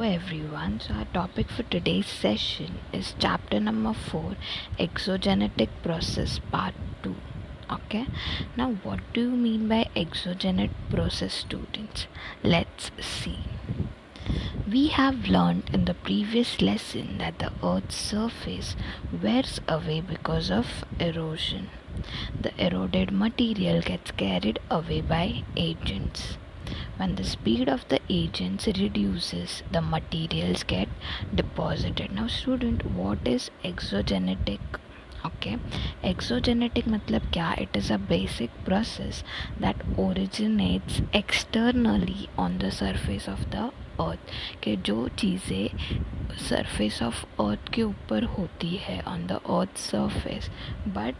everyone. So our topic for today's session is chapter number 4, exogenetic process part 2. Okay, now what do you mean by exogenetic process, students? Let's see. We have learned in the previous lesson that the earth's surface wears away because of erosion. The eroded material gets carried away by agents. When the speed of the agents reduces, the materials get deposited. Now student, what is exogenetic? Okay, exogenetic मतलब क्या? It is a basic process that originates externally on the surface of the earth. कि जो चीज़ें surface of earth के ऊपर होती है on the earth surface, but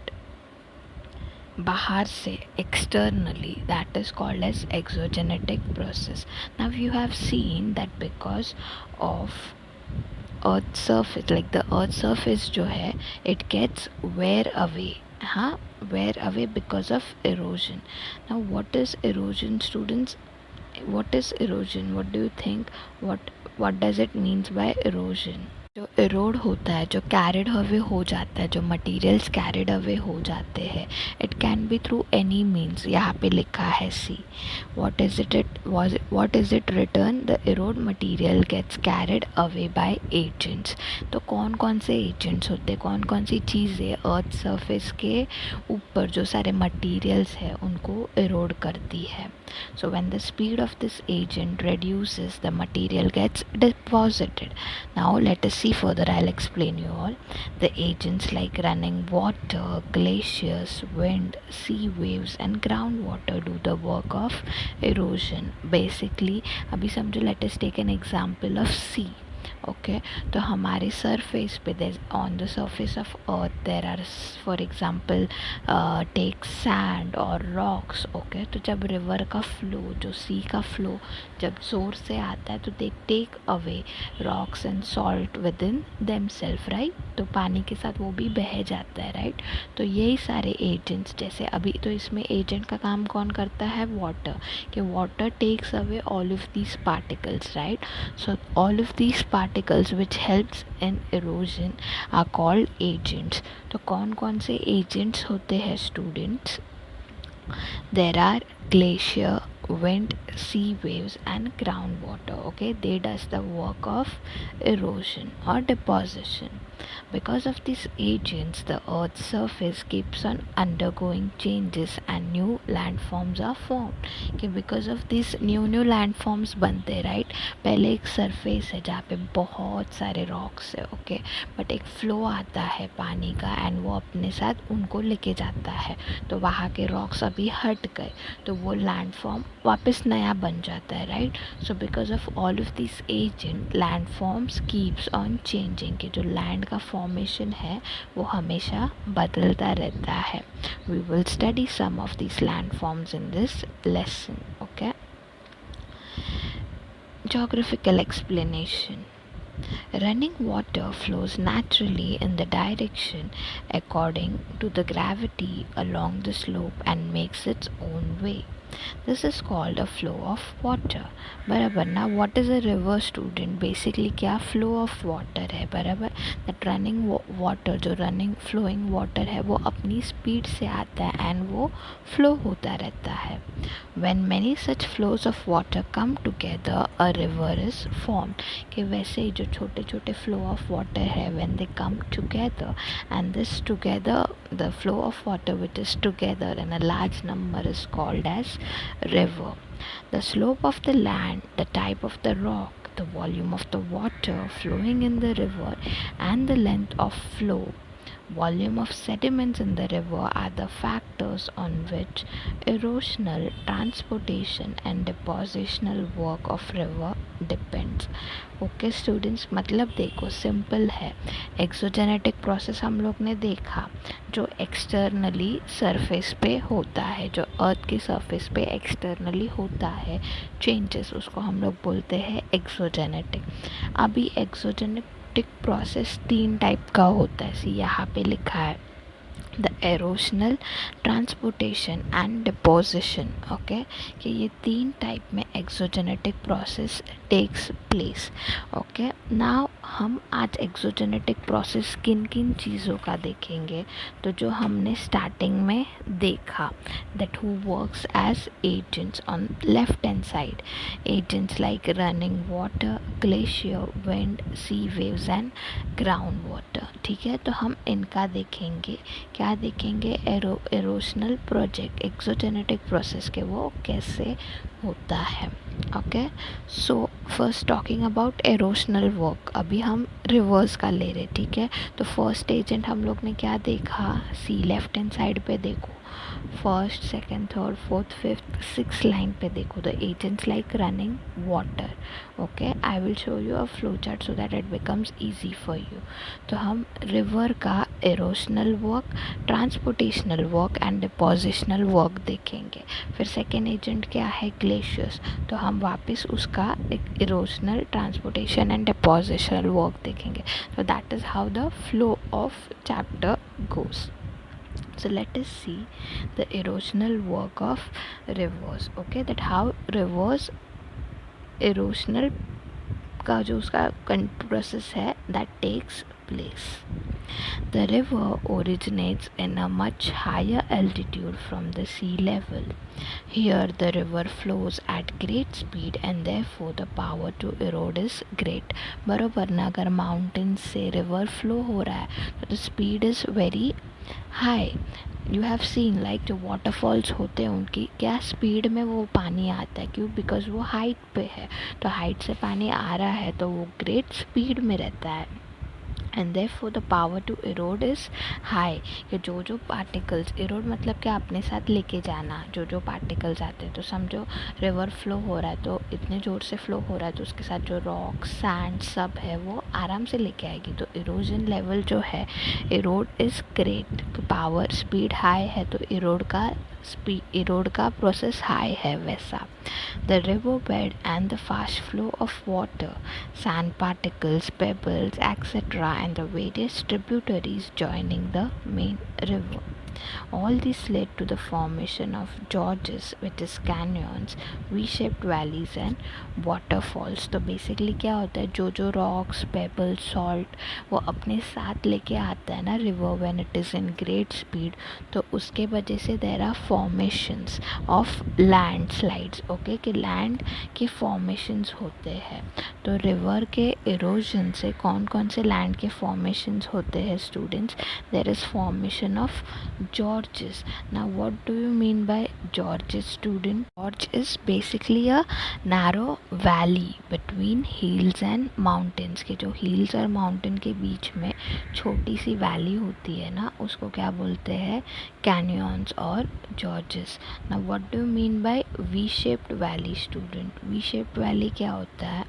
बाहर से externally, that is called as exogenetic process. Now you have seen that because of earth surface, like the earth surface जो है, it gets wear away. Wear away because of erosion. Now what is erosion, students? What is erosion? What do you think? What does it means by erosion? जो arrowed होता है, जो carried away हो जाता है, जो मटेरियल्स कैरिड अवे हो जाते हैं, it can be through any means. यहाँ पे लिखा है C. What is it written? The eroded material gets carried away by agents. तो कौन कौन से एजेंट्स होते हैं, कौन कौन सी चीज़ें अर्थ सरफेस के ऊपर जो सारे मटेरियल्स हैं उनको एरोड करती है. So when the speed of this agent reduces, the material gets deposited. Now let us see further. I'll explain you all. The agents like running water, glaciers, wind, sea waves and groundwater do the work of erosion. Basically, अभी समझो, let us take an example of sea. Okay, तो हमारे surface पे on the surface of earth there are, for example take sand और rocks. Okay, तो जब river का flow, जो सी का फ्लो जब जोर से आता है तो they take away rocks and salt with in them self, right. तो पानी के साथ वो भी बह जाता है, राइट. तो यही सारे एजेंट्स, जैसे अभी तो इसमें एजेंट का काम कौन करता है? वाटर. कि water takes away all of these particles, right. So all of these particles which helps in erosion are called agents. तो कौन कौन से agents होते हैं students? There are glacier, wind, sea waves and groundwater. Okay, they does the work of erosion or deposition. Because of these agents, the earth's surface keeps on undergoing changes and new landforms are formed. कि because of these new landforms बनते, right. पहले एक surface है जहाँ पे बहुत सारे rocks है, okay, but एक flow आता है पानी का and वो अपने साथ उनको लेके जाता है. तो वहाँ के rocks अभी हट गए तो वो landform वापस नया बन जाता है, right. So because of all of these agent, landforms keeps on changing. कि जो land का formation है वो हमेशा बदलता रहता है. We will study some of these landforms in this lesson. Okay. Geographical explanation. Running water flows naturally in the direction according to the gravity along the slope and makes its own way. This is called a flow of water. बराबर ना. what is a river, student? basically क्या? flow of water है, बराबर. that running water, जो running flowing water है वो अपनी speed से आता है and वो flow होता रहता है. when many such flows of water come together, a river is formed. कि वैसे ही जो छोटे छोटे flow of water है, when they come together, and this together, the flow of water which is together in a large number is called as river. The slope of the land, the type of the rock, the volume of the water flowing in the river and the length of flow, volume of sediments in the river are the factors on which erosional, transportation and depositional work of river depends. Okay students, मतलब देखो simple है. Exogenetic process हम लोग ने देखा जो externally surface पे होता है, जो अर्थ की सरफेस पे एक्सटर्नली होता है चेंजेस, उसको हम लोग बोलते हैं एक्सोजेनेटिक. अभी एक्सोजेनेटिक प्रोसेस 3 टाइप का होता है. यहाँ पे लिखा है the erosional, transportation and deposition. Okay, कि ये 3 टाइप में exogenetic process takes place. Okay, now हम आज एक्सोजेनेटिक प्रोसेस किन किन चीज़ों का देखेंगे, तो जो हमने स्टार्टिंग में देखा, that who works as agents on left hand side, agents like running water, glacier, wind, sea waves and ground water. ठीक है, तो हम इनका देखेंगे। क्या देखेंगे? एरोशनल प्रोजेक्ट, एक्सोजेनेटिक प्रोसेस के वो कैसे होता है। Okay, so first talking about erosional work, अभी हम रिवर्स का ले रहे। ठीक है, तो फर्स्ट एजेंट हम लोग ने क्या देखा? सी, लेफ्ट हैंड साइड पे देखो, first, second, third, fourth, fifth, six line पे देखो, the agents like running water. Okay, I will show you a flow chart so that it becomes easy for you. तो हम रिवर का erosional work, transportational work and depositional work देखेंगे। फिर second agent क्या है? Glaciers, तो हम वापस उसका एक इरोशनल, ट्रांसपोर्टेशन एंड डिपोजिशनल वर्क देखेंगे। तो that is how the flow of chapter goes. So let us see the erosional work of rivers. Okay, that how rivers erosional का जो उसका प्रोसेस है that takes place. The river originates in a much higher altitude from the sea level. Here the river flows at great speed and therefore the power to erode is great. बरोबर ना, अगर mountain से river flow हो रहा है तो the speed is very high. You have seen like जो waterfalls होते हैं उनकी क्या स्पीड में वो पानी आता है, क्यों? बिकॉज वो हाइट पे है, तो हाइट से पानी आ रहा है तो वो ग्रेट स्पीड में रहता है। And therefore the power to erode is high, कि जो पार्टिकल्स, इरोड मतलब क्या? अपने साथ लेके जाना, जो पार्टिकल्स आते हैं। तो समझो रिवर फ्लो हो रहा है, तो इतने ज़ोर से फ्लो हो रहा है तो उसके साथ जो रॉक, सैंड सब है वो आराम से लेके आएगी। तो इरोजन लेवल जो है, Erode is great, power speed high है तो इरोड का प्रोसेस हाई है वैसा। The river bed and the fast flow of water, sand particles, pebbles, etc., and the various tributaries joining the main river. All this led to the formation of gorges, which is canyons, V-shaped valleys and waterfalls. तो basically क्या होता है, जो rocks, payable, salt वो अपने साथ लेके आता है ना river when it is in great speed, तो उसके वजह से there are formations of land slides. Okay, कि लैंड के फॉर्मेशंस होते हैं। तो रिवर के इरोजन से कौन कौन से लैंड के फॉर्मेशंस होते हैं students? There is formation of gorges. Now what do you mean by gorges, student? Gorge is basically a narrow valley between hills and mountains, के जो hills और mountain के बीच में छोटी सी valley होती है ना, उसको क्या बोलते हैं? canyons और gorges. Now what do you mean by V-shaped valley, student? V-shaped valley क्या होता है?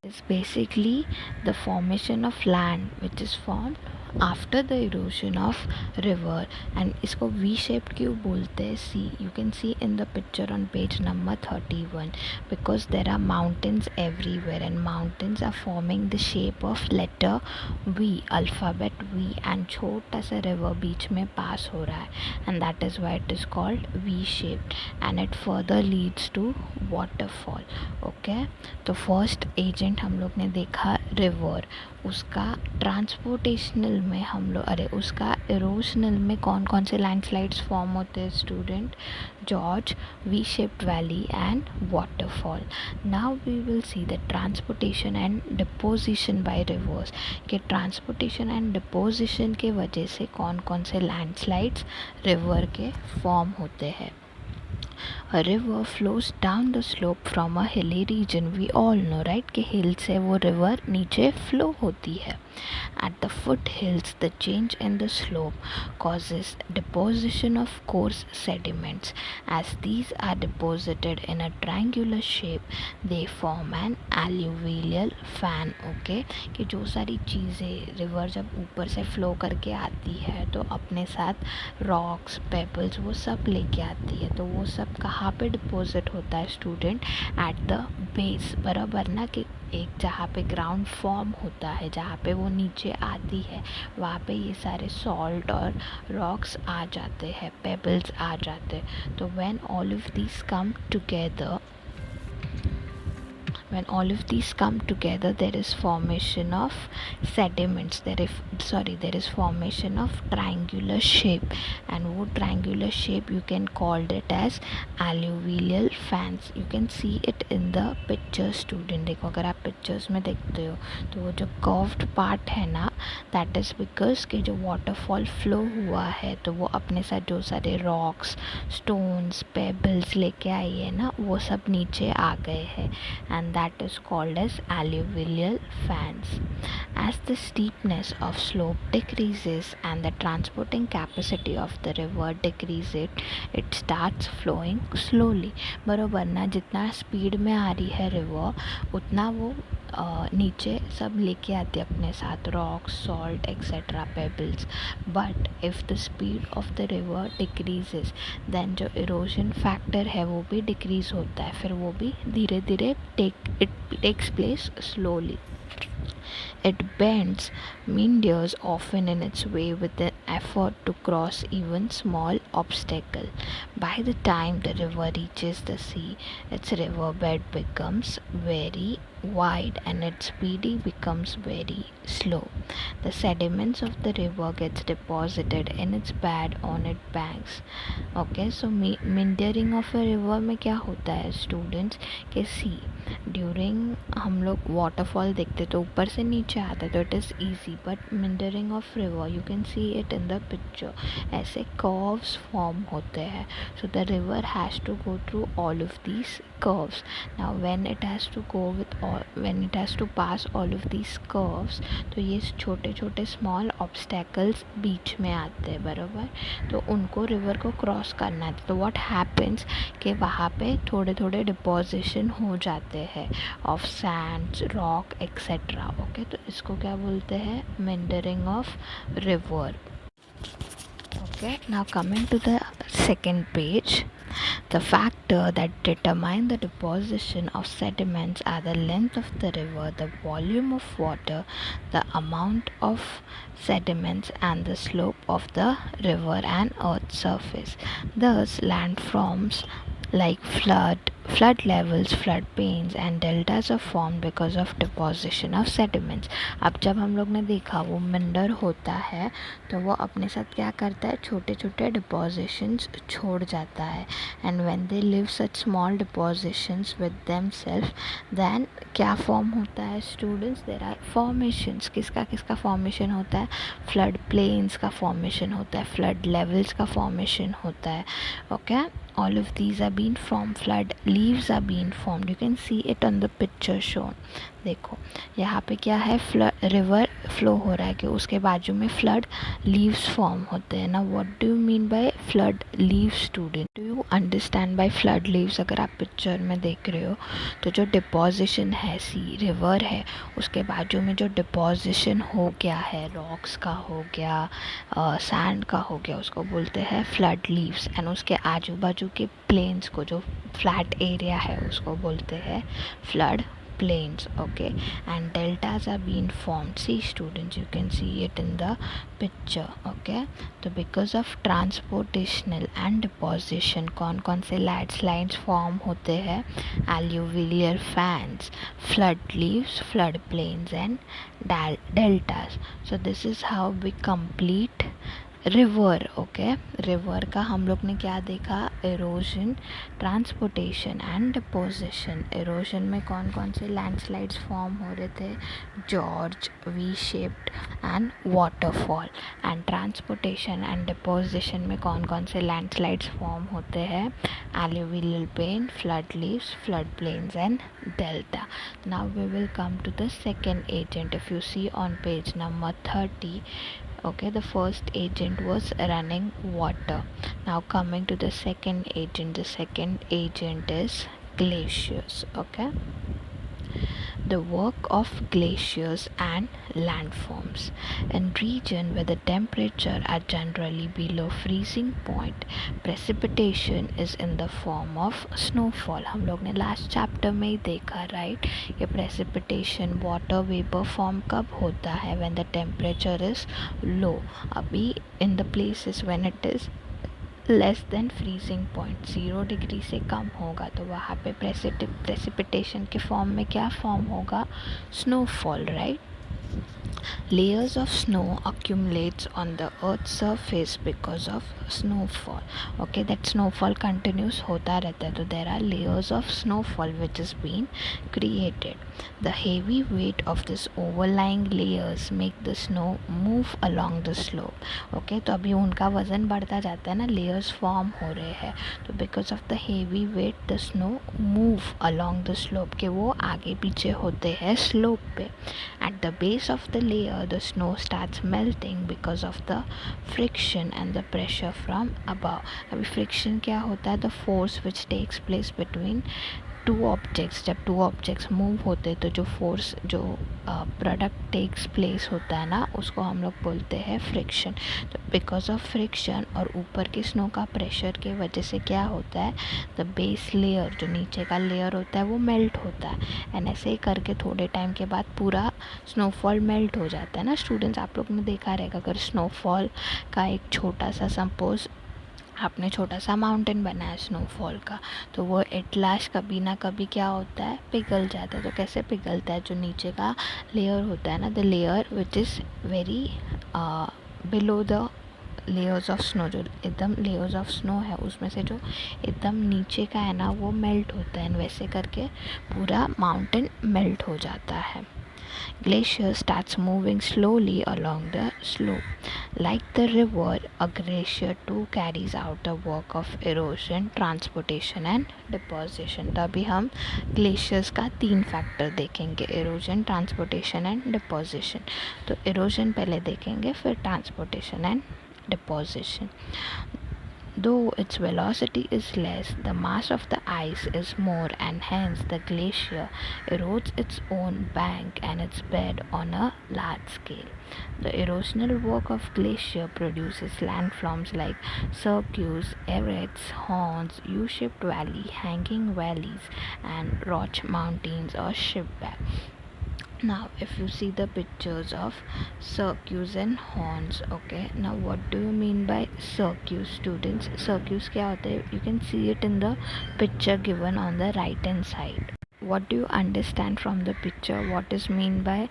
Is basically the formation of land which is formed after the erosion of river, and इसको V shaped क्यों बोलते हैं? See, you can see in the picture on page number 31, because there are mountains everywhere and mountains are forming the shape of letter V, alphabet V, and छोटा सा river बीच में pass हो रहा है, and that is why it is called V shaped, and it further leads to waterfall. Okay, तो first agent हम लोग ने देखा रिवर, उसका ट्रांसपोर्टेशनल में हम लोग उसका इरोशनल में कौन कौन से लैंडस्लाइड्स फॉर्म होते हैं student? Gorge, V shaped valley and waterfall. Now we will see the transportation and deposition by rivers, कि ट्रांसपोर्टेशन एंड डिपोजिशन के वजह से कौन कौन से लैंडस्लाइड्स रिवर के फॉर्म होते हैं. A river flows down the slope from a hilly region. We all know, right, कि हिल से वो रिवर नीचे फ्लो होती है. At the foot hills, the change in the slope causes deposition of coarse sediments. As these are deposited in a triangular shape, they form an alluvial fan. Okay, कि जो सारी चीज़ें रिवर जब ऊपर से फ्लो करके आती है तो अपने साथ रॉक्स, पेबल्स वो सब लेके आती है. तो वो सब कहाँ पे डिपॉजिट होता है स्टूडेंट? एट द बेस, बराबर ना, कि एक जहाँ पे ग्राउंड फॉर्म होता है, जहाँ पे वो नीचे आती है, वहाँ पे ये सारे सॉल्ट और रॉक्स आ जाते हैं, पेबल्स आ जाते हैं. तो when all of these come together, when all of these come together, there is formation of sediments. There is formation of triangular shape, and वो triangular shape you can call it as alluvial fans. You can see it in the picture student. देखो अगर आप pictures में देखते हो तो वो जो curved part है ना, that is because कि जो waterfall flow हुआ है तो वो अपने साथ जो सारे rocks, stones, pebbles लेके आई है ना, वो सब नीचे आ गए हैं, and that is called as alluvial fans. As the steepness of slope decreases and the transporting capacity of the river decreases, it starts flowing slowly. बरोबर ना, जितना स्पीड में आ रही है रिवर उतना वो नीचे सब लेके आती है अपने साथ, rocks, salt etcetera, pebbles. But if the speed of the river decreases then जो इरोजन फैक्टर है वो भी डिक्रीज़ होता है, फिर वो भी धीरे धीरे takes place slowly. It bends, meanders often in its way with an effort to cross even small obstacle. By the time the river reaches the sea, its riverbed becomes very wide and its speed becomes very slow. The sediments of the river gets deposited in its bed on its banks. Okay, so meandering of a river में क्या होता है students के see during हम लोग waterfall देखते तो ऊपर से नीचे आता है तो it is easy, but meandering of river you can see it in the picture, ऐसे कर्व्स फॉर्म होते हैं. So the river has to go through all of these curves. Now when it has to pass all of these curves, तो ये छोटे छोटे small obstacles बीच में आते हैं, बराबर, तो उनको रिवर को क्रॉस करना है. तो व्हाट हैपन्स कि वहाँ पे थोड़े थोड़े डिपोजिशन हो जाते हैं of Sands, rock etcetera. Okay, तो इसको क्या बोलते हैं, meandering of river. Okay, now coming to the second page, the factor that determine the deposition of sediments are the length of the river, the volume of water, the amount of sediments, and the slope of the river and earth's surface. Thus, landforms like flood levels, flood plains and deltas are formed because of deposition of sediments. अब जब हम लोग ने देखा वो मिंडर होता है तो वो अपने साथ क्या करता है, छोटे छोटे डिपोजिशंस छोड़ जाता है. And when they leave such small depositions with themselves, then क्या फॉर्म होता है स्टूडेंट्स, देयर आर फॉर्मेशंस. किसका किसका फॉर्मेशन होता है, फ्लड प्लेन्स का फॉर्मेशन होता है, फ्लड लेवल्स का फॉर्मेशन होता है. Okay, all of these are being formed, flood leaves are being formed. You can see it on the picture shown. देखो यहाँ पे क्या है, रिवर फ्लो हो रहा है कि उसके बाजू में फ्लड लीव्स फॉर्म होते हैं ना. What do you mean bye flood leaves student, do you understand bye flood leaves? अगर आप पिक्चर में देख रहे हो तो जो डिपोजिशन है, सी रिवर है, उसके बाजू में जो डिपोजिशन हो गया है, रॉक्स का हो गया, सैंड का हो गया, उसको बोलते हैं फ्लड लीव्स. एंड उसके आजू बाजू के प्लेन्स को, जो फ्लैट एरिया है, उसको बोलते हैं flood plains. Okay, and deltas are being formed. See students, you can see it in the picture. Okay, so because of transportational and deposition कौन से landslides form होते हैं, alluvial fans, flood leaves, flood plains and deltas. So this is how we complete river. Okay, river का हम लोग ने क्या देखा, erosion, transportation and deposition. Erosion में कौन कौन से लैंडस्लाइड्स फॉर्म हो रहे थे, gorge, V shaped and waterfall. And transportation and deposition में कौन कौन से लैंडस्लाइड्स फॉर्म होते हैं, alluvial plain, flood leaves, flood plains and delta. Now we will come to the second agent. If you see on page number 30, okay, the first agent was running water. Now coming to the second agent is glaciers. Okay, the work of glaciers and landforms. In region where the temperature are generally below freezing point, precipitation is in the form of snowfall. हम लोग ने last chapter में ही देखा, right, ये precipitation water vapor form कब होता है, when the temperature is low. अभी in the places when it is less than freezing point, 0 degree से कम होगा तो वहाँ पे प्रेसिपिटेशन के फॉर्म में क्या फॉर्म होगा, snowfall, right. Layers of snow accumulates on the earth's surface because of snowfall. Okay, that snowfall continues होता रहता है, तो there are layers of snowfall which is being created. The heavy weight of this overlying layers make the snow move along the slope. Okay, तो अभी उनका वज़न बढ़ता जाता है ना, layers form हो रहे हैं, तो because of the heavy weight the snow move along the slope, कि वो आगे पीछे होते हैं slope पे. At the base of the layer the snow starts melting because of the friction and the pressure from above. अभी friction क्या होता है, the force which takes place between two objects. जब टू ऑब्जेक्ट्स मूव होते तो जो force, जो product takes place होता है ना, उसको हम लोग बोलते हैं फ्रिक्शन. तो बिकॉज ऑफ फ्रिक्शन और ऊपर के स्नो का प्रेशर के वजह से क्या होता है, द बेस लेयर, जो नीचे का लेयर होता है वो मेल्ट होता है. एंड ऐसे ही करके थोड़े टाइम के बाद पूरा स्नोफॉल मेल्ट हो जाता है ना. स्टूडेंट्स, आप लोग ने देखा रहेगा, अगर स्नोफॉल का एक छोटा सा, सपोज आपने छोटा सा माउंटेन बनाया स्नोफॉल का, तो वो एट लास्ट कभी ना कभी क्या होता है, पिघल जाता है. तो कैसे पिघलता है, जो नीचे का लेयर होता है ना, the layer which is very below the layers of snow, जो एकदम लेयर्स ऑफ स्नो है उसमें से जो एकदम नीचे का है ना वो मेल्ट होता है. वैसे करके पूरा माउंटेन मेल्ट हो जाता है. Glacier starts moving slowly along the slope. Like the river, a glacier too carries out the work of erosion, transportation and deposition. तो अभी हम glaciers का 3 फैक्टर देखेंगे, erosion, transportation and deposition. तो erosion पहले देखेंगे, फिर transportation and deposition. Though its velocity is less, the mass of the ice is more, and hence the glacier erodes its own bank and its bed on a large scale. The erosional work of glacier produces landforms like cirques, errets, horns, U-shaped valley, hanging valleys, and rock mountains or shipback. Now if you see the pictures of cirques and horns, okay, now what do you mean by cirques, students? Cirques क्या होता है, you can see it in the picture given on the right hand side. What do you understand from the picture, what is mean by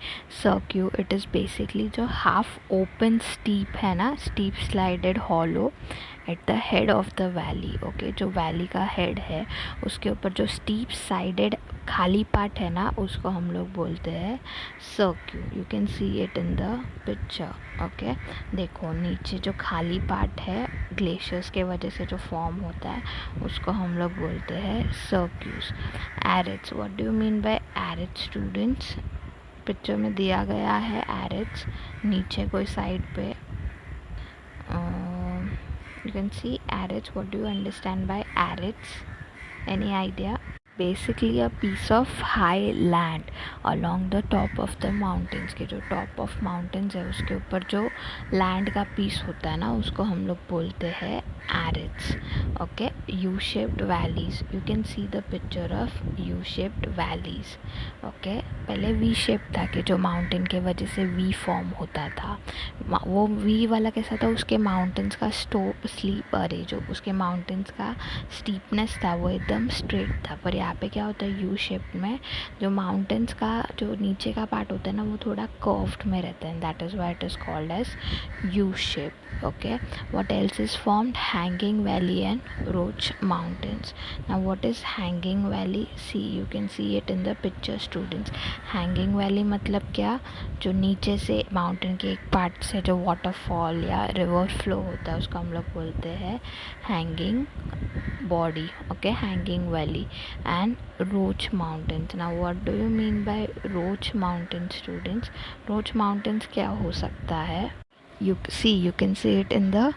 cirque? It is basically जो half open steep है ना, steep slided hollow at the head of the valley. okay, जो valley का head है उसके ऊपर जो steep sided खाली पार्ट है ना, उसको हम लोग बोलते हैं सर्क्यू. You can see it in the picture. Okay, देखो नीचे जो खाली पार्ट है ग्लेशियर्स के वजह से जो फॉर्म होता है उसको हम लोग बोलते हैं cirques. Aretes, what do you mean by aretes, students? Picture में दिया गया है एरिड्स, नीचे कोई साइड पे you can see arids. What do you understand by arids? Any idea? Basically a piece of high land along the top of the mountains. के जो top of mountains है उसके ऊपर जो land का piece होता है ना, उसको हम लोग बोलते हैं arids. okay, U-shaped valleys, you can see the picture of U-shaped valleys. okay, पहले V-shaped था कि जो mountain के वजह से V form होता था. वो V वाला कैसा था, उसके mountains का अरे जो उसके mountains का steepness था वो एकदम straight था. पर यहाँ पे क्या होता है, यू शेप में जो माउंटेन्स का जो नीचे का पार्ट होता है ना वो थोड़ा कर्व्ड में रहता है. That is why it is called as U shape. Okay, what else is formed, hanging valley and roche mountains. Now what is hanging valley? See, you can see it in the picture students. Hanging valley मतलब क्या, जो नीचे से mountain के एक part से जो waterfall या रिवर फ्लो होता है उसको हम लोग बोलते हैं hanging body. okay, hanging valley and roach mountains. Now what do you mean by roach mountains, students? roach mountains क्या हो सकता है? You can see it in the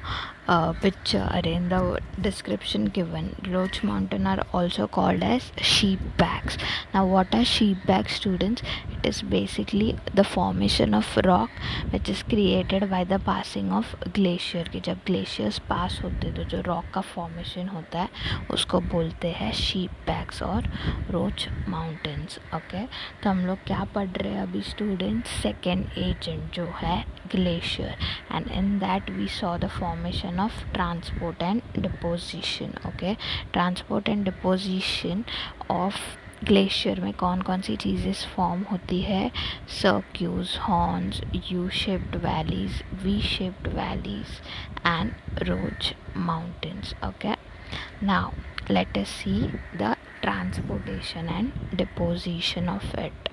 picture or in the description given. Roach mountain are also called as sheep bags. Now what are sheep bags, students? It is basically the formation of rock which is created by the passing of glacier. कि जब glaciers pass होते तो जो rock का formation होता है उसको बोलते हैं sheep bags और roach mountains. okay, तो हम लोग क्या पढ़ रहे हैं अभी, students? second agent जो है glacier. and in that we saw the formation of transport and deposition. Okay, transport and deposition of glacier में कौन कौन सी चीज़ें फॉर्म होती है? Cirques, horns, U shaped valleys, V shaped valleys and roche mountains. Okay, now let us see the transportation and deposition of it.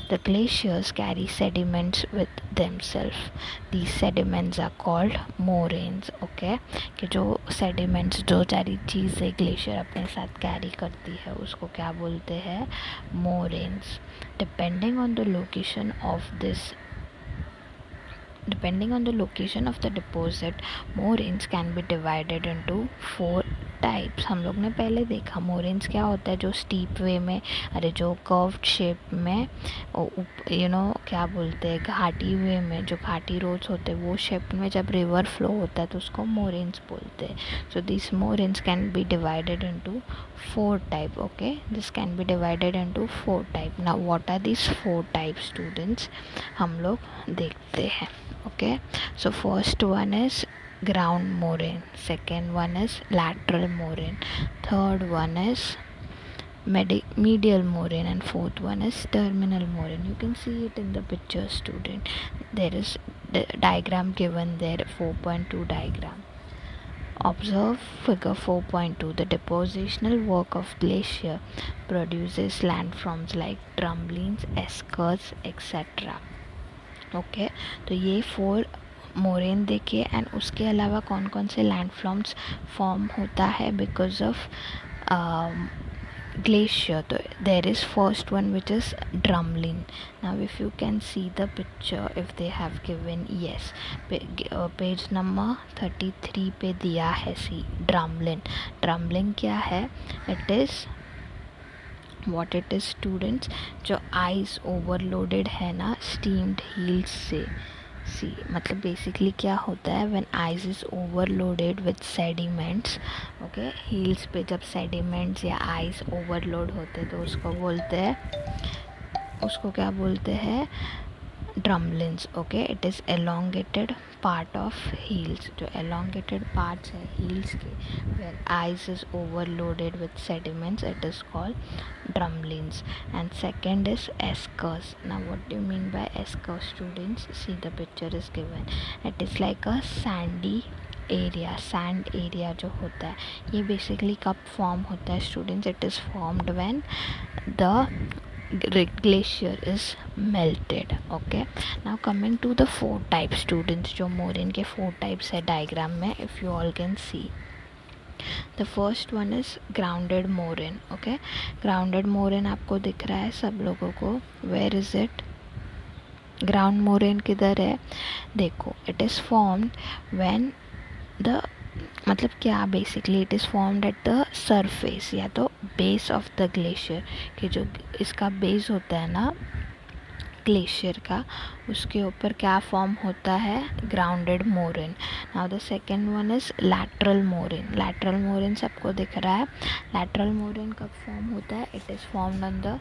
The glaciers carry sediments with themselves. These sediments are called moraines. Okay, कि जो sediments, जो सारी चीज़ें glacier अपने साथ carry करती है उसको क्या बोलते हैं? moraines. Depending on the location of the deposit, moraines can be divided into 4 types. हम लोग ने पहले देखा मोरेन्स क्या होता है, जो स्टीप वे में, जो कर्व्ड शेप में, क्या बोलते हैं, घाटी वे में, जो घाटी रोड्स होते हैं वो शेप में जब रिवर फ्लो होता है तो उसको मोरेन्स बोलते हैं. So this moraines can be divided into 4 type. Okay, this can be divided into 4 type. Now what are this 4 type students, हम लोग देखते हैं. Okay, so first one is ground moraine, second one is lateral moraine, third one is medial moraine, and fourth one is terminal moraine. You can see it in the picture, student. There is the diagram given there, 4.2 diagram. Observe figure 4.2. The depositional work of glacier produces landforms like drumlins, eskers, etc. Okay, तो ये 4 moraine देखे. And उसके अलावा कौन कौन से landforms form होता है बिकॉज ऑफ glacier? तो there is first one which is drumlin. Now if you can see the picture, if they have given, yes, page number 33 पे दिया है. सी drumlin. drumlin क्या है? it is what it is students, जो ice overloaded है ना steamed heels से. सी मतलब बेसिकली क्या होता है, when ice is overloaded with sediments. Okay, heels पे जब सेडिमेंट्स या आइस ओवरलोड होते हैं तो उसको बोलते हैं, उसको क्या बोलते हैं? drumlins. Okay, it is elongated part of heels. जो elongated parts है heels के, where ice is overloaded with sediments, it is called drumlins. And second is eskers. Now what do you mean by eskers, students? See, the picture is given. It is like a sandy area, sand area जो होता है, ये basically कब form होता है students? It is formed when the glacier is melted. Okay, now coming to the 4 types students, जो moraine के 4 types है डायग्राम में, if you all can see. The first one is grounded moraine. Okay, grounded moraine आपको दिख रहा है सब लोगों को. where is it? ground moraine किधर है? देखो, it is formed when the, मतलब क्या, basically it is formed at the surface या तो बेस ऑफ द ग्लेशियर, कि जो इसका बेस होता है ना ग्लेशियर का, उसके ऊपर क्या फॉर्म होता है? Grounded moraine. Now the second one is lateral moraine. Lateral moraine सबको दिख रहा है. लैटरल मोरेन कब फॉर्म होता है? It is formed on the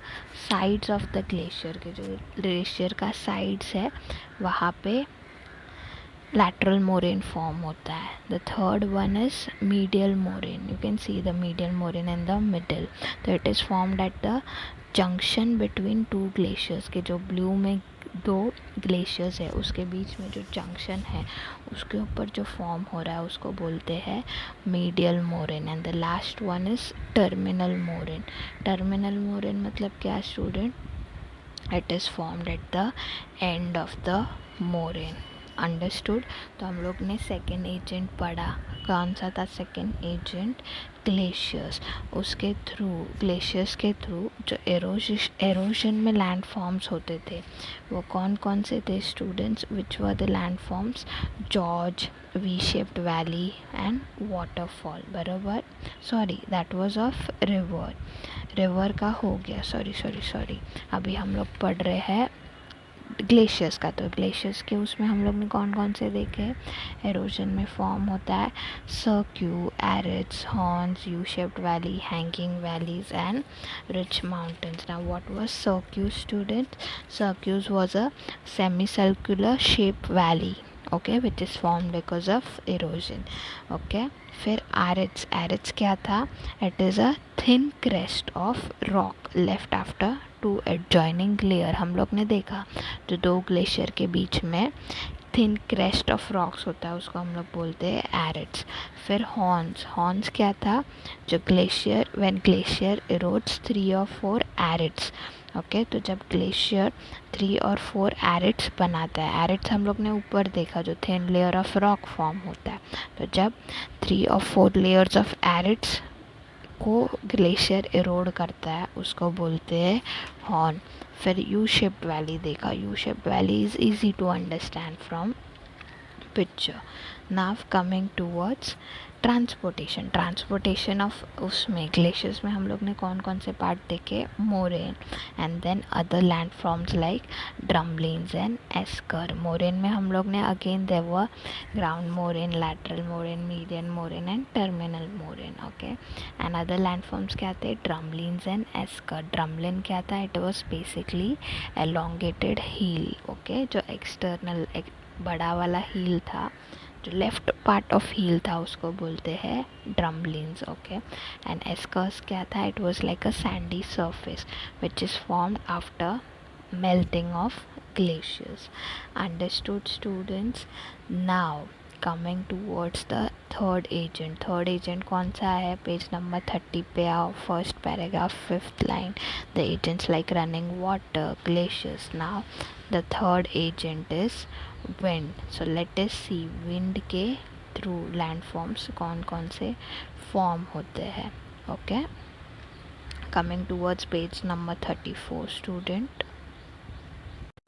sides of the glacier, के जो ग्लेशियर का साइड्स है वहाँ पे lateral moraine form होता है. The third one is medial moraine. You can see the medial moraine in the middle. So it is formed at the junction between 2 glaciers, के जो ब्लू में 2 ग्लेशियर्स है उसके बीच में जो जंक्शन है उसके ऊपर जो फॉर्म हो रहा है उसको बोलते हैं medial moraine. And the last one is terminal moraine. Terminal moraine मतलब क्या student? It is formed at the end of the moraine. Understood? तो हम लोग ने सेकेंड एजेंट पढ़ा. कौन सा था सेकेंड एजेंट? ग्लेशियर्स. उसके थ्रू, ग्लेशियर्स के थ्रू जो एरोजन में लैंड फॉर्म्स होते थे वो कौन कौन से थे students? Which were the landforms? Gorge, V shaped valley and waterfall. बराबर. Sorry, that was of river. River का हो गया. सॉरी अभी हम लोग पढ़ रहे हैं ग्लेशियर्स का. तो ग्लेशियर्स के उसमें हम लोग ने कौन कौन से देखे? एरोजन में फॉर्म होता है cirque, aretes, horns, U shaped valley, hanging valleys and roche mountains. Now what was cirque student? Cirques was a semi circular shape valley. Okay, which is form because of erosion. Okay, फिर aretes क्या था? It is a thin crest of rock left after two adjoining glacier. हम लोग ने देखा जो दो glacier के बीच में थिन क्रेस्ट ऑफ रॉक्स होता है उसको हम लोग बोलते हैं एरिड्स. फिर हॉर्न्स क्या था? जो ग्लेशियर, व्हेन ग्लेशियर इरोड्स 3 और 4 एरिड्स. ओके, तो जब ग्लेशियर 3 और 4 एरिड्स बनाता है, एरिड्स हम लोग ने ऊपर देखा जो thin layer of rock form होता है, तो जब 3 और 4 लेयर्स ऑफ एरिड्स को ग्लेशियर इरोड करता है उसको बोलते हैं हॉर्न. फिर यू शेप्ड वैली देखा. U shaped valley is easy to understand from picture. Now coming towards transportation of उसमें ग्लेशियर्स में हम लोग ने कौन कौन से पार्ट देखे? Moraine and then other land forms like drumlins and esker. Moraine में हम लोग ने again there were ground moraine, lateral moraine, median moraine and terminal moraine. Okay, and other land forms क्या थे? Drumlins and esker. ड्रमलिन क्या था? It was basically elongated hill. Okay, जो external बड़ा वाला हील था, जो लेफ्ट पार्ट ऑफ हील था उसको बोलते हैं ड्रमलिन्स. ओके, एंड एस्कर्स क्या था? It was like a Sandy surface which is formed after melting of glaciers. Understood, students? Now coming towards the third agent कौन सा है? पेज नंबर 30 पे आओ. First paragraph, 5th line. The agents like running water, glaciers. Now the third agent is wind. So let us see wind के through landforms कौन कौन से form होते हैं. Okay, coming towards page number 34, student.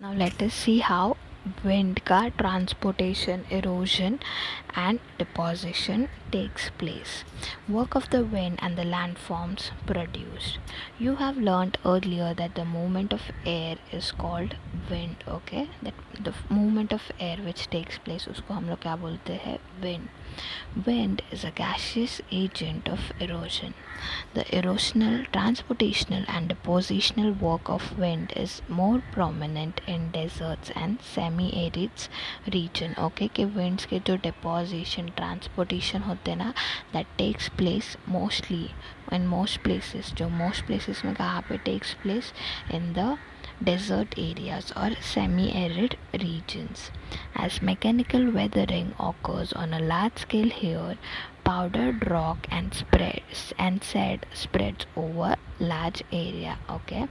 Now let us see how wind का transportation, erosion and deposition takes place. Work of the wind and the landforms produced. You have learnt earlier that the movement of air is called wind. Okay, that the movement of air which takes place उसको हम लोग क्या बोलते हैं? Wind. Wind is a gaseous agent of erosion. The erosional, transportational and depositional work of wind is more prominent in deserts and semi-arid region. Okay, कि winds के जो deposition, transportation होते ना, that takes place mostly in most places. जो most places में कहाँ पे takes place? In the desert areas or semi-arid regions. As mechanical weathering occurs on a large scale here, powdered rock and sand spreads over large area. Okay,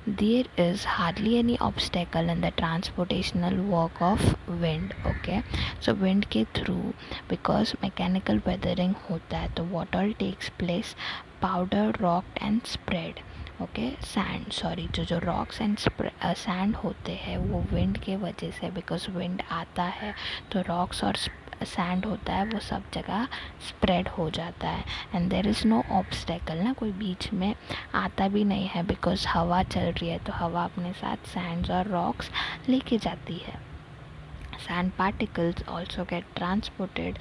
there is hardly any obstacle in the transportational work of wind. Okay, so wind के through, because mechanical weathering होता है, तो what all takes place? Powdered rock and spread. Okay, sand, sorry, जो rocks and sand होते हैं वो wind के वजह से, बिकॉज विंड आता है तो रॉक्स और सैंड होता है वो सब जगह स्प्रेड हो जाता है. And there is no obstacle ना, कोई बीच में आता भी नहीं है, बिकॉज हवा चल रही है तो हवा अपने साथ सैंड्स और रॉक्स लेके जाती है. Sand particles also get transported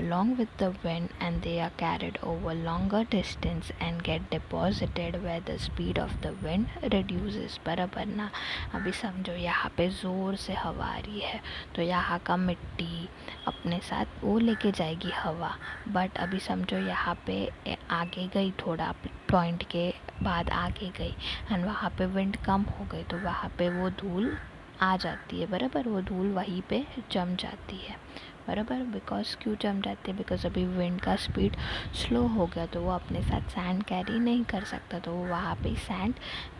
along with the wind, and they are carried over longer distance and get deposited where the speed of the wind reduces. बराबर ना. अभी समझो यहाँ पे ज़ोर से हवा आ रही है तो यहाँ का मिट्टी अपने साथ वो लेके जाएगी हवा. बट अभी समझो यहाँ पे आगे गई, थोड़ा पॉइंट के बाद आगे गई एंड वहाँ पे विंड कम हो गई तो वहाँ पे वो धूल आ जाती है. बराबर, वो धूल वहीं पे जम जाती है. बराबर, बिकॉज क्यों जम जाती है? बिकॉज अभी विंड का स्पीड स्लो हो गया तो वो अपने साथ सैंड कैरी नहीं कर सकता, तो वो वहाँ पे सैंड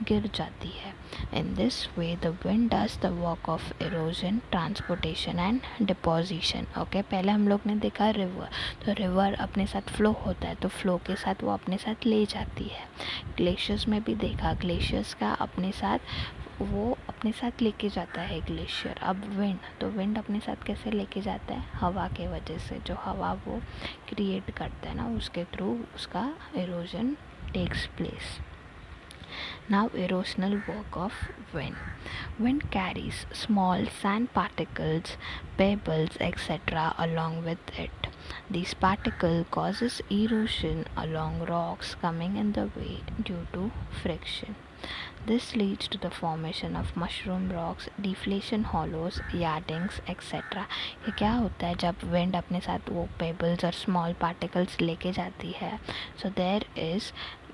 गिर जाती है. In this way the wind does the work of erosion, transportation and deposition. Okay, पहले हम लोग ने देखा रिवर, तो रिवर अपने साथ फ्लो होता है तो फ्लो के साथ वो अपने साथ ले जाती है. ग्लेशियर्स में भी देखा, ग्लेशियर्स का अपने साथ वो अपने साथ लेके जाता है ग्लेशियर. अब विंड, तो विंड अपने साथ कैसे लेके जाता है? हवा के वजह से, जो हवा वो क्रिएट करता है ना, उसके थ्रू उसका erosion takes place. Now erosional work of wind. Wind carries small sand particles, pebbles, etc. along with it. These particles causes erosion along rocks coming in the way due to friction. This leads to the formation of mushroom rocks, deflation hollows, yardings, etc. ये क्या होता है जब wind अपने साथ वो pebbles और small particles लेके जाती है, सो देयर इज़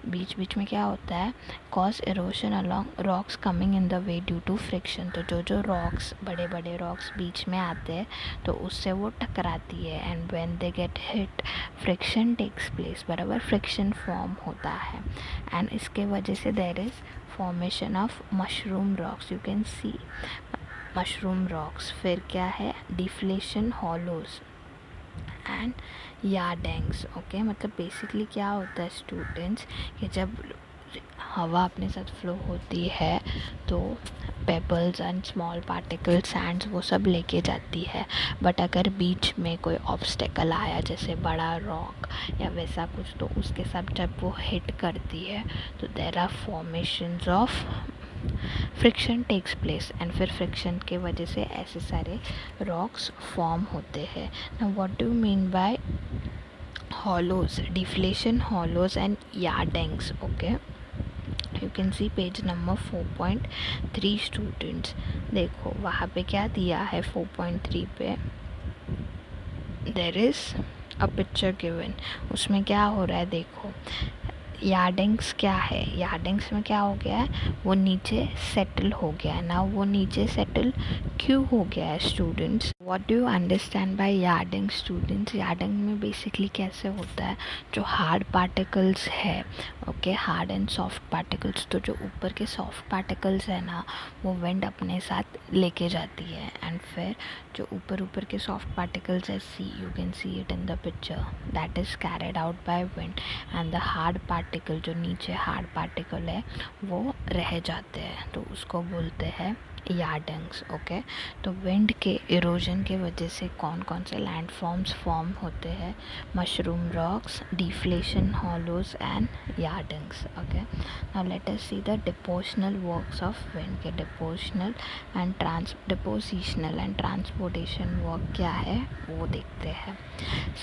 बीच बीच में क्या होता है, cause erosion along rocks coming in the way due to friction. तो जो जो रॉक्स बड़े बड़े रॉक्स बीच में आते हैं तो उससे वो टकराती है, and when they get hit friction takes place, बराबर फ्रिक्शन फॉर्म होता है, एंड इसके वजह से there is formation of mushroom rocks. You can see mushroom rocks. फिर क्या है, deflation hollows and yardangs. Okay, मतलब बेसिकली क्या होता है स्टूडेंट्स कि जब हवा अपने साथ फ्लो होती है तो pebbles and small particle sands वो सब लेके जाती है, बट अगर बीच में कोई ऑब्स्टेकल आया जैसे बड़ा रॉक या वैसा कुछ, तो उसके साथ जब वो हिट करती है तो there are formations of friction takes place, and फिर फ्रिक्शन के वजह से ऐसे सारे रॉक्स फॉर्म होते हैं. Now what do you mean by hollows, deflation hollows and yardings? Okay, you can see page number 4.3 students. देखो वहाँ पे क्या दिया है 4.3 पे, there is a picture given. उसमें क्या हो रहा है देखो, यार्डिंग्स क्या है, यार्डिंग्स में क्या हो गया है, वो नीचे सेटल हो गया है ना. वो नीचे सेटल क्यों हो गया है students? What do you understand by yardang students? Yardang में बेसिकली कैसे होता है, जो हार्ड पार्टिकल्स है, okay, hard and soft particles, तो जो ऊपर के सॉफ्ट पार्टिकल्स है ना वो विंड अपने साथ लेके जाती है, एंड फिर जो ऊपर के सॉफ्ट पार्टिकल्स है, see you can see it in the picture, that is carried out by wind, and the hard particle, जो नीचे हार्ड पार्टिकल है वो रह जाते हैं, तो उसको बोलते हैं यार्डिंग्स. ओके, तो विंड के इरोजन के वजह से कौन कौन से लैंड फॉर्म्स फॉर्म होते हैं? Mushroom rocks, deflation hollows and yardangs. Okay, now let us see the depositional works of wind के. Depositional and depositional and transportation work क्या है वो देखते हैं.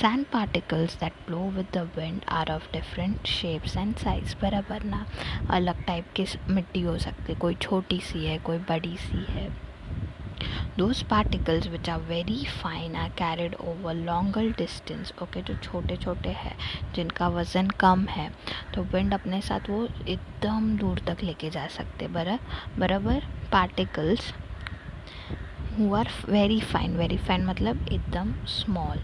Sand particles that blow with the wind are of different shapes and size. बराबर ना, अलग type की मिट्टी हो सकती है, कोई छोटी सी है, कोई बड़ी सी है. Those particles which are very fine are carried over longer distance. Okay, जो छोटे छोटे हैं, जिनका वज़न कम है, तो विंड अपने साथ वो एकदम दूर तक लेके जा सकते. बराबर particles who are very fine मतलब एकदम small,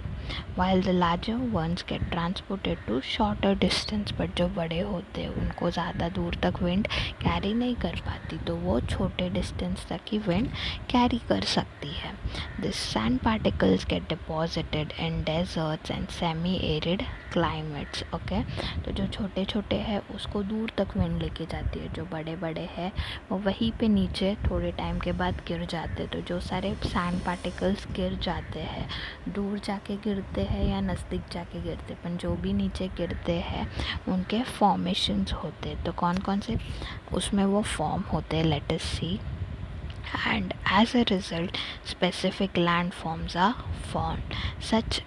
while the larger ones get transported to shorter distance. but जो बड़े होते हैं उनको ज़्यादा दूर तक विंड कैरी नहीं कर पाती, तो वो छोटे डिस्टेंस तक ही विंड कैरी कर सकती है. These sand particles get deposited in deserts and semi-arid climates. Okay, तो जो छोटे छोटे हैं उसको दूर तक विंड लेके जाती है, जो बड़े बड़े हैं वो वहीं पे नीचे थोड़े टाइम के बाद गिर जाते. तो जो सारे सैंड पार्टिकल्स गिर जाते हैं, दूर जाके गिरते हैं या नज़दीक जाके गिरते, पर जो भी नीचे गिरते हैं उनके फॉर्मेशंस होते. तो कौन कौन से उसमें वो फॉर्म होते हैं, let us see. And as a result, specific landforms are formed. Such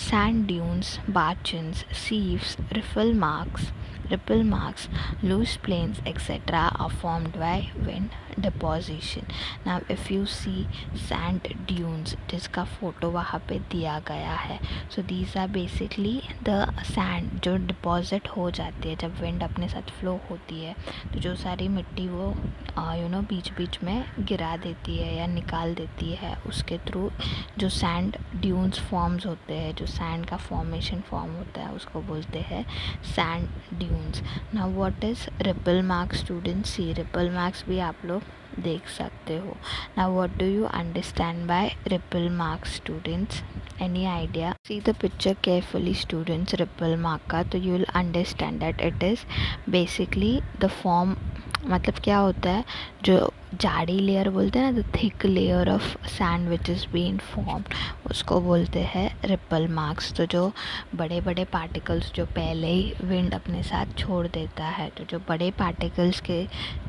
sand dunes, margins, sieves, ripple marks, loose plains, etc. are formed by wind deposition. Now, if you see sand dunes, जिसका photo वहाँ पे दिया गया है, so these are basically the sand जो deposit हो जाती है जब विंड अपने साथ फ्लो होती है. तो जो सारी मिट्टी वो बीच बीच में गिरा देती है या निकाल देती है, उसके थ्रू जो सैंड ड्यून्स फॉर्म्स होते हैं, जो सैंड का फॉर्मेशन फॉर्म होता है, उसको बोलते हैं sand dunes. Now what is ripple marks students? See ripple marks भी आप लोग देख सकते हो. Now what do you understand by ripple marks students? Any idea? See the picture carefully students ripple mark का, तो you will understand that it is basically the form, मतलब क्या होता है, जो जाड़ी लेयर बोलते हैं ना, the thick layer of sand which is been formed, उसको बोलते हैं रिपल मार्क्स. तो जो बड़े बड़े पार्टिकल्स जो पहले ही विंड अपने साथ छोड़ देता है, तो जो बड़े पार्टिकल्स के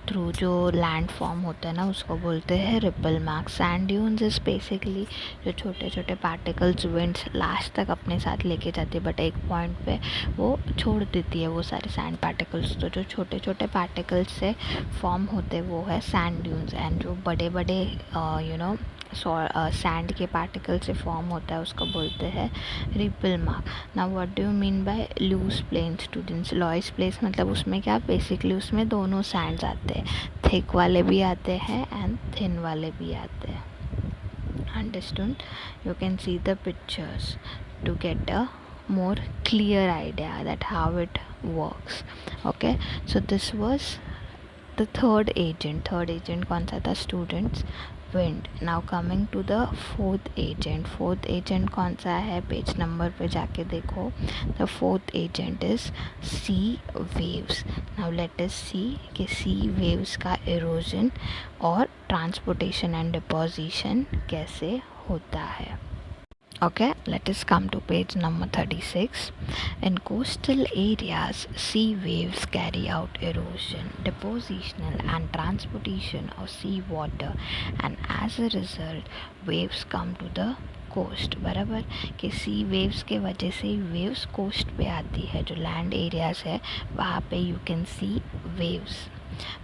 थ्रू जो लैंड फॉर्म होता है ना उसको बोलते हैं ripple marks. Sand dunes is basically जो छोटे छोटे पार्टिकल्स विंड्स लास्ट तक अपने साथ लेके जाती है, बट एक पॉइंट पे वो छोड़ देती है वो सारे सैंड पार्टिकल्स। तो जो छोटे छोटे पार्टिकल्स से फॉर्म होते वो है सैंड ड्यून्स, एंड जो बड़े बड़े सैंड के पार्टिकल से फॉर्म होता है उसको बोलते हैं ripple mark. Now what do you mean by loess plain students? Loess place मतलब उसमें क्या, बेसिकली उसमें दोनों सैंड्स आते हैं, थिक वाले भी आते हैं एंड थिन वाले भी आते हैं। Understood? You can see the pictures to get a more clear idea that how it works. Okay, so this was the third agent कौन सा था students? Wind. Now coming to the fourth agent कौन सा है, page number पे जाके देखो। The fourth agent is sea waves. Now let us see कि sea waves का erosion और transportation and deposition कैसे होता है। Okay, let us come to page number 36. In coastal areas, sea waves carry out erosion, depositional and transportation of sea water, and as a result, waves come to the coast. बराबर कि सी waves के वजह से waves coast पे आती है, जो land areas है वहाँ पे you can C waves.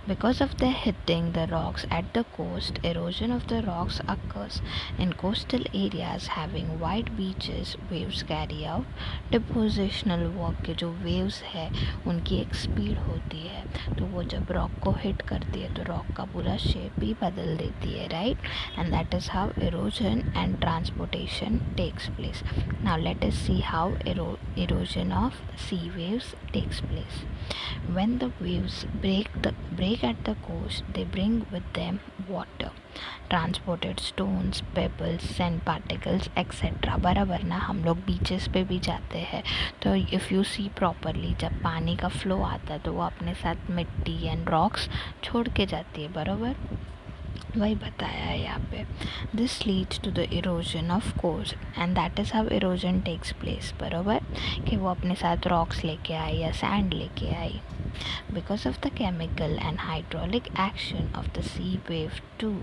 Because of the hitting the rocks at the coast, erosion of the rocks occurs. In coastal areas having wide beaches, waves carry out depositional work। के जो waves है उनकी एक speed होती है, तो वो जब rock को hit करती है तो rock का पूरा shape भी बदल देती है, right? And that is how erosion and transportation takes place. Now let us see how erosion of sea waves takes place. When the waves break at the coast, they bring with them water, transported stones, pebbles, sand particles, etc. बराबर ना, हम लोग beaches पे भी जाते हैं तो if you see properly जब पानी का फ्लो आता है तो वो अपने साथ मिट्टी एंड रॉक्स छोड़ के जाती है, बराबर वही बताया है यहाँ पे। This leads to the erosion of coast and that is how erosion takes place, बराबर कि वो अपने साथ रॉक्स लेके आई या सैंड लेके आई। Because of the chemical and hydraulic action of the sea wave too,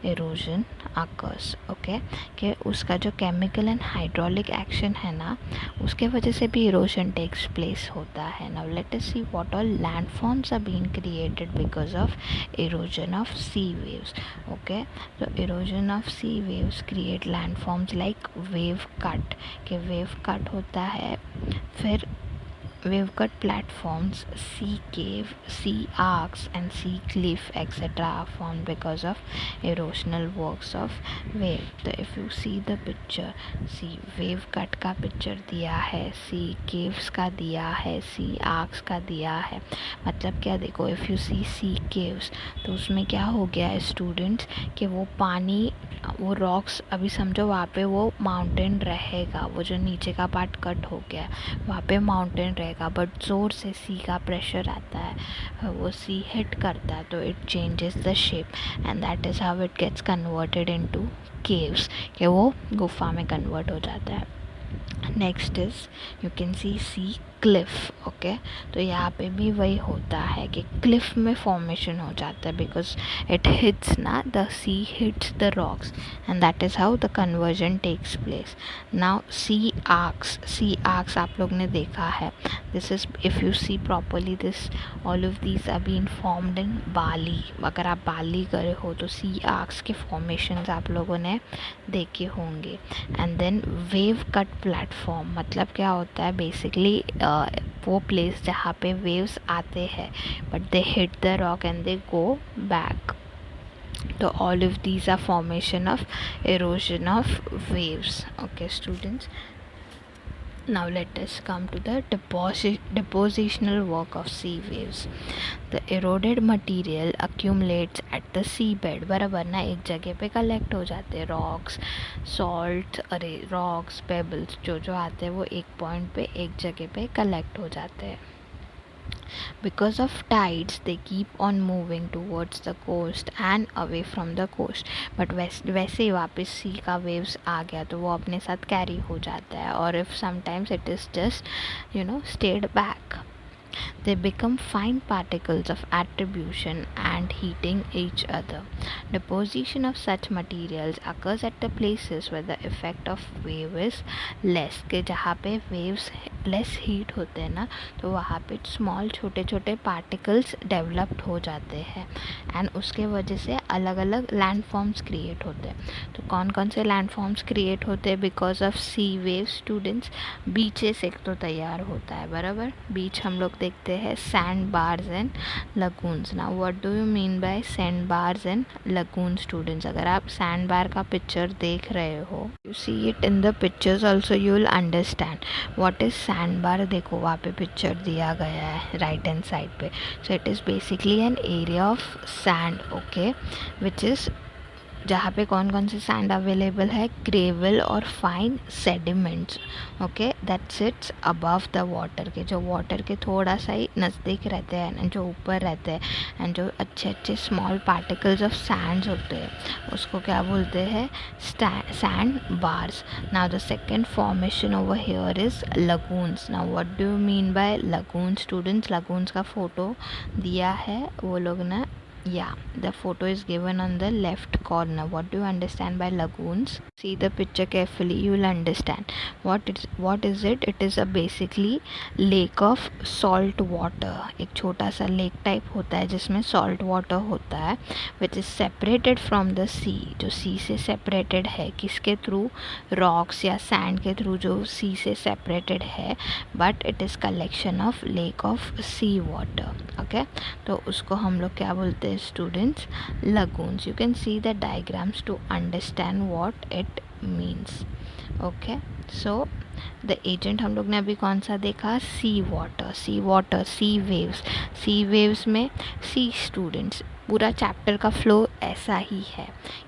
erosion occurs. Okay, कि उसका जो chemical and hydraulic action है ना उसके वजह से भी erosion takes place होता है। Now let us see what all landforms are being created because of erosion of sea waves. Okay, so erosion of sea waves create landforms like wave cut, कि wave cut होता है, फिर wave cut platforms, sea cave, sea arcs and sea cliff etc. are formed because of erosional works of wave. So if you see the picture, see wave cut का picture दिया है, sea caves का दिया है, sea arcs का दिया है। मतलब क्या, देखो if you see sea caves तो उसमें क्या हो गया है स्टूडेंट्स कि वो पानी, वो रॉक्स, अभी समझो वहाँ पे वो माउंटेन रहेगा, वो जो नीचे का पार्ट कट हो गया वहाँ पे माउंटेन रहेगा, बट ज़ोर से सी का प्रेशर आता है, वो सी हिट करता है तो it changes the shape and that is how it gets converted into caves, कि वो गुफा में कन्वर्ट हो जाता है। Next is you can see cliff. Okay, तो यहाँ पे भी वही होता है कि क्लिफ में फॉर्मेशन हो जाता है बिकॉज इट हिट्स ना, the sea hits the rocks and that is how the conversion takes place. Now sea arches आप लोग ने देखा है, this is if you see properly this all of these are been formed in Bali. अगर आप बाली गए हो तो सी आर्क्स के फॉर्मेशंस आप लोगों ने देखे होंगे। And then wave cut platform मतलब क्या होता है, बेसिकली वो प्लेस जहाँ पे वेव्स आते हैं but they hit the rock and they go back. तो all of these are formation of erosion of waves. Okay students, now let us come to the depositional work of sea waves. The eroded material accumulates at the seabed। बराबर ना, एक जगह पे collect हो जाते हैं rocks, salt, अरे rocks, pebbles जो जो आते हैं वो एक पॉइंट पे एक जगह पे कलेक्ट हो जाते हैं। Because of tides they keep on moving towards the coast and away from the coast, but वैसे ही वापस सी का वेव्स आ गया तो वो अपने साथ कैरी हो जाता है, और if sometimes it is just stayed back. They become fine particles of attribution and heating each other. Deposition of such materials occurs at the places where the effect of wave is less. कि जहाँ पे waves less heat होते हैं ना, तो वहाँ पे small छोटे छोटे particles developed हो जाते हैं and उसके वजह से अलग अलग landforms create होते हैं. तो कौन कौन से landforms create होते हैं because of sea waves students? Beaches एक तो तैयार होता है, बराबर. बीच हम लोग देखते हैं sand bars and lagoons. Now what do you mean by sand bars and lagoon students? अगर आप सैंड बार का पिक्चर देख रहे हो, you see it in the pictures also, you will understand what is sand bar. देखो वहाँ पे picture दिया गया है राइट हैंड साइड पे. So it is basically an area of sand, okay, which is जहाँ पे कौन कौन से सैंड अवेलेबल है? ग्रेवल और fine sediments, okay, that sits above the water के, जो वाटर के थोड़ा सा ही नज़दीक रहते हैं, जो ऊपर रहते हैं, एंड जो अच्छे अच्छे स्मॉल पार्टिकल्स ऑफ सैंड्स होते हैं, उसको क्या बोलते हैं? Sand bars. Now the second formation over here is lagoons. Now what do you mean bye lagoon students? Lagoons का फोटो दिया है वो लोग ना. Yeah, the photo is given on the left corner. What do you understand by lagoons? See the picture carefully, you will understand. What is it? It is a basically lake of salt water. एक छोटा सा lake type होता है जिसमें salt water होता है, which is separated from the sea. जो sea से separated है, किसके through? Rocks या sand के through जो sea से separated है, but it is collection of lake of sea water. Okay, तो उसको हम लोग क्या बोलते हैं students? Lagoons. You can see the diagrams to understand what it means. Okay, so the agent हम लोग ने अभी कौन सा देखा? सी वाटर. सी वाटर, सी वेव्स. सी वेव्स में सी स्टूडेंट्स, पूरा चैप्टर का फ्लो ऐसा ही है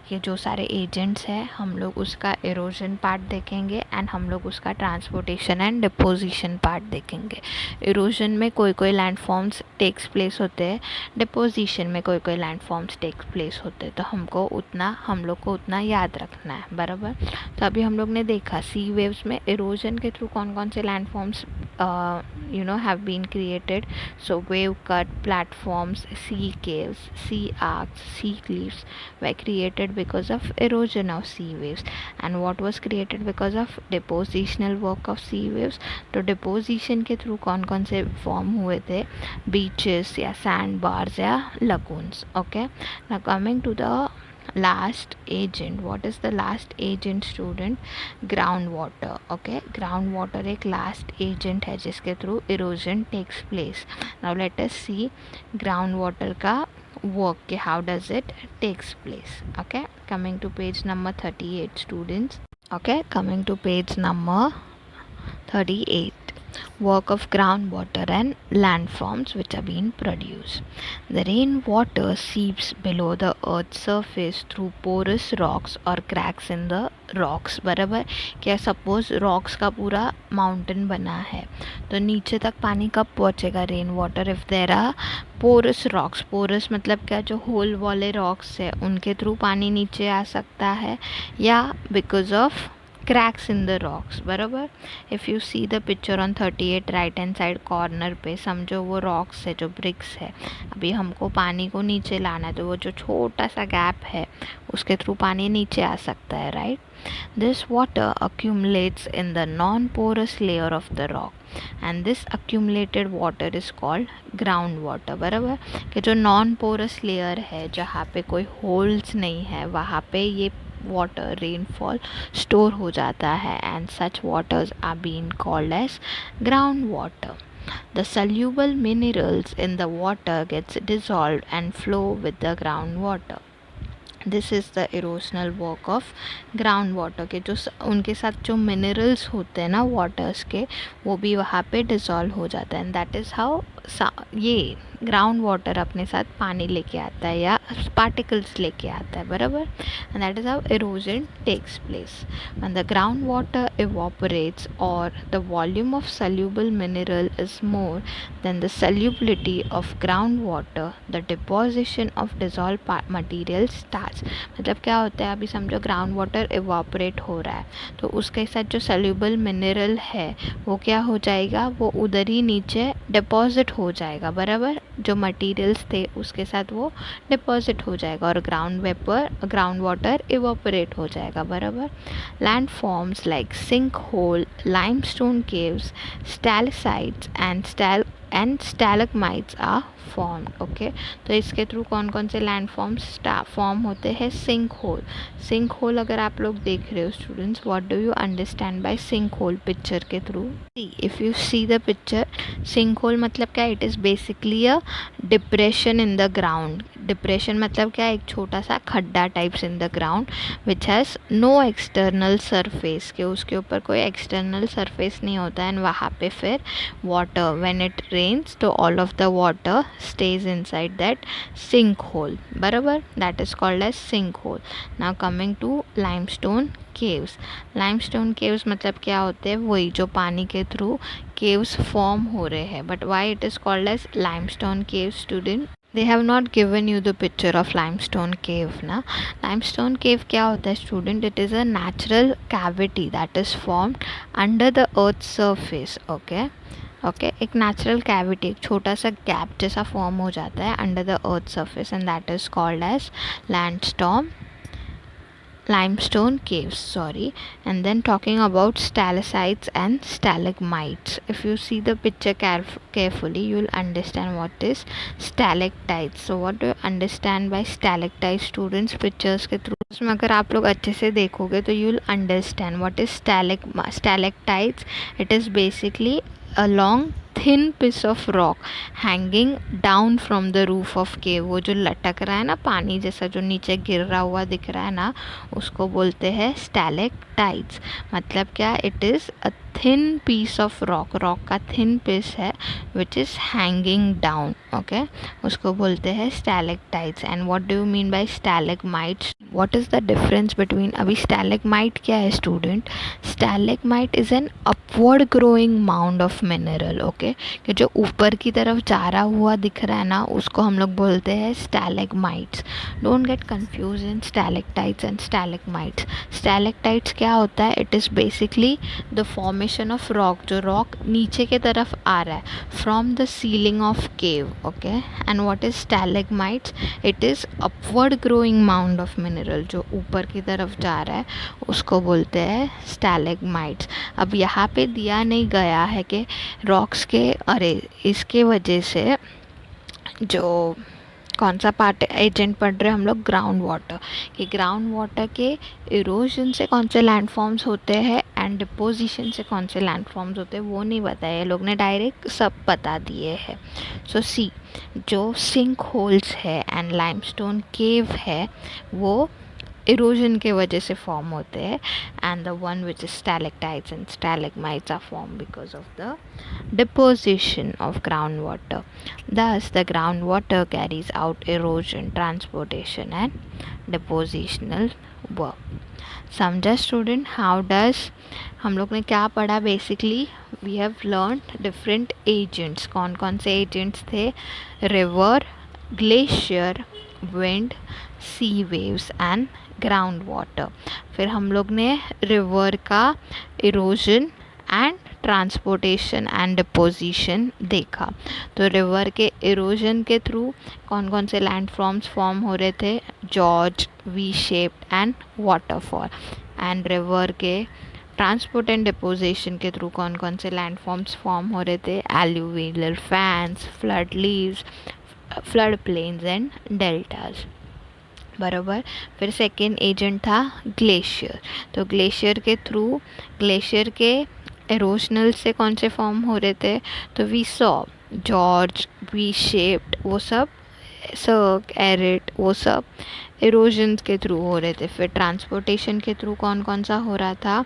कि जो सारे एजेंट्स हैं हम लोग उसका एरोजन पार्ट देखेंगे एंड हम लोग उसका ट्रांसपोर्टेशन एंड डिपोजिशन पार्ट देखेंगे. एरोजन में कोई कोई लैंडफॉर्म्स टेक्स प्लेस होते हैं, डिपोजिशन में कोई कोई लैंडफॉर्म्स टेक्स प्लेस होते हैं. तो हम लोग को उतना याद रखना है, बराबर. तो अभी हम लोग ने देखा सी वेव्स में एरोजन के थ्रू कौन कौन से landforms have been created. So wave cut platforms, sea caves, sea arcs, sea cliffs were created because of erosion of sea waves. And what was created because of depositional work of sea waves? तो deposition के through कौन कौन से form हुए थे? beaches या sand bars या lagoons. Okay, now coming to the last agent. What is the last agent student? Groundwater. Okay, groundwater एक last agent है जिसके through erosion takes place. Now let us see groundwater का work के how does it takes place. Okay, coming to page number 38 students. Okay, coming to page number 38. Work of groundwater and landforms which are being produced. The rainwater seeps below the earth's surface through porous rocks or cracks in the rocks. बराबर. क्या suppose rocks का पूरा mountain बना है तो नीचे तक पानी कब पहुँचेगा? Rain water. If there are porous rocks, porous मतलब क्या? जो होल वाले रॉक्स है उनके थ्रू पानी नीचे आ सकता है, या because of cracks in the rocks. बराबर. If you see the picture on 38 right hand side corner पे, समझो वो रॉक्स है, जो ब्रिक्स है. अभी हमको पानी को नीचे लाना है तो वो जो छोटा सा गैप है उसके थ्रू पानी नीचे आ सकता है, right. This water accumulates in the non-porous layer of the rock and this accumulated water is called ground water. बराबर. कि जो नॉन पोरस लेयर है जहाँ पे कोई होल्स नहीं है वहाँ पे ये water rainfall store हो जाता है and such waters are being called as groundwater. The soluble minerals in the water gets dissolved and flow with the groundwater. This is the erosional work of ground water के जो उनके साथ जो minerals होते हैं ना वाटर्स के, वो भी वहाँ पे डिज़ोल्व हो जाता है. एंड दैट इज़ हाउ ये ग्राउंड वाटर अपने साथ पानी लेके आता है या पार्टिकल्स लेके आता है, बराबर. And that is how erosion takes place. When the ground water evaporates और the volume of soluble mineral is more than the solubility of ground water, the deposition of dissolve material starts. Minerals. मतलब क्या होता है, अभी समझो ground water evaporate हो रहा है तो उसके साथ जो सॉल्युबल मिनरल है वो क्या हो जाएगा, वो उधर ही नीचे डिपॉजिट हो जाएगा, बराबर। जो मटेरियल्स थे उसके साथ वो डिपॉजिट हो जाएगा और ग्राउंड वाटर इवापोरेट हो जाएगा, बराबर। Land forms like sinkhole, limestone caves, stalactites and stalagmites are formed. Okay, तो इसके थ्रू कौन कौन से लैंड फॉर्म्स फॉर्म होते हैं? Sink hole. सिंक होल अगर आप लोग देख रहे हो students, what do you understand by sinkhole picture के through? If you see the picture, sinkhole मतलब क्या? It is basically a depression in the ground. Depression मतलब क्या? एक छोटा सा खड्डा types in the ground which has no external surface, के उसके ऊपर कोई एक्सटर्नल सरफेस नहीं होता है। एंड वहाँ पे फिर वाटर, व्हेन इट रेन्स तो all of the water stays inside that sink hole, बराबर। that is called as sink hole. now coming to limestone caves. limestone caves मतलब क्या होते हैं? वही जो पानी के थ्रू caves फॉर्म हो रहे हैं। but why it is called as limestone caves, student? they have not given you the picture of limestone cave ना। limestone cave क्या होता है student? it is a natural cavity that is formed under the earth's surface. okay, एक natural cavity, एक छोटा सा gap जैसा form हो जाता है under the earth surface and that is called as limestone caves, sorry. And then talking about stalactites and stalagmites, if you see the picture carefully you will understand what is stalactites. so what do you understand by stalactites, students? pictures के through उसमें अगर आप लोग अच्छे से देखोगे तो you will understand what is stalactites. it is basically a long thin piece of rock hanging down from the roof of cave. वो जो लटक रहा है ना, पानी जैसा जो नीचे गिर रहा हुआ दिख रहा है ना, उसको बोलते हैं स्टैलेक्टाइट्स। मतलब क्या? It is a thin piece of rock, rock का थिन पीस है which is hanging down. Okay, उसको बोलते हैं stalactites. And what do you mean by stalagmites? What is the difference between? अभी स्टैलेगमाइट क्या है student? Stalagmite is an upward growing mound of mineral. Okay, कि जो ऊपर की तरफ जा रहा हुआ दिख रहा है ना, उसको हम लोग बोलते हैं stalagmites. Don't get confuse in stalactites and stalagmites. Stalactites क्या होता है? It is basically the formation of rock, जो रॉक नीचे के तरफ आ रहा है from the ceiling of cave. Okay, and what is stalagmites? It is upward growing mound of mineral, जो ऊपर की तरफ जा रहा है उसको बोलते हैं स्टैलेगमाइट्स। अब यहाँ पे दिया नहीं गया है कि रॉक्स के, अरे इसके वजह से जो कौन सा पार्ट एजेंट पढ़ रहे हैं हम लोग? Ground water. कि ग्राउंड वाटर के इरोजन से कौन से लैंड फॉर्म्स होते हैं एंड डिपोजिशन से कौन से लैंड फॉर्म्स होते हैं वो नहीं बताया, लोग ने डायरेक्ट सब बता दिए हैं। सो सी, जो सिंक होल्स है एंड लाइमस्टोन केव है वो इरोजन के वजह से फॉर्म होते हैं, and the one which is stalactites and stalagmites are form because of the deposition of groundwater. Thus, the groundwater carries out erosion, transportation, and depositional work. समझा स्टूडेंट? हाउ डज, हम लोग ने क्या पढ़ा? Basically we have learn different agents. कौन कौन से agents थे? River, glacier, wind, sea waves and ground water. फिर हम लोग ने रिवर का erosion and transportation and deposition देखा। तो रिवर के इरोजन के थ्रू कौन कौन से लैंड फॉर्म्स फॉर्म हो रहे थे? Gorge, V shaped and waterfall. And river के ट्रांसपोर्ट एंड डिपोजिशन के थ्रू कौन कौन से लैंड फॉर्म्स फॉर्म हो रहे थे? Alluvial fans, flood leaves, flood plains and deltas, बराबर। फिर सेकेंड एजेंट था ग्लेशियर। तो ग्लेशियर के थ्रू, ग्लेशियर के एरोशनल से कौन से फॉर्म हो रहे थे? तो we saw gorge, V shaped, वो सब सर्क, एरिट, वो सब इरोजन के थ्रू हो रहे थे। फिर ट्रांसपोर्टेशन के थ्रू कौन कौन सा हो रहा था?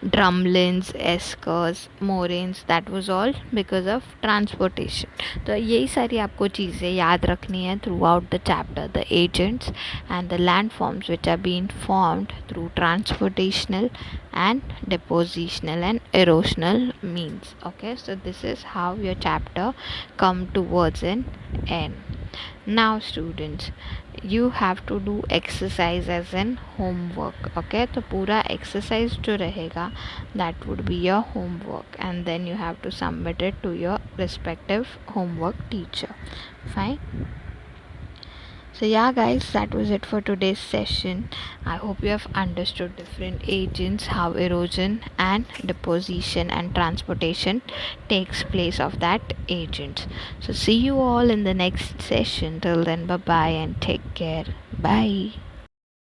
Drumlins, eskers, moraines, that was all because of transportation. तो यही सारी आपको चीज़ें याद रखनी है throughout the chapter, the agents and the landforms which are been formed through transportational and depositional and erosional means. Okay, so this is how your chapter come towards an end. Now students, you have to do exercise as in homework. Okay, तो पूरा exercise जो रहेगा that would be your homework, and then you have to submit it to your respective homework teacher. Fine. So yeah guys, that was it for today's session. I hope you have understood different agents, how erosion and deposition and transportation takes place of that agents. So see you all in the next session. Till then, bye bye and take care. Bye.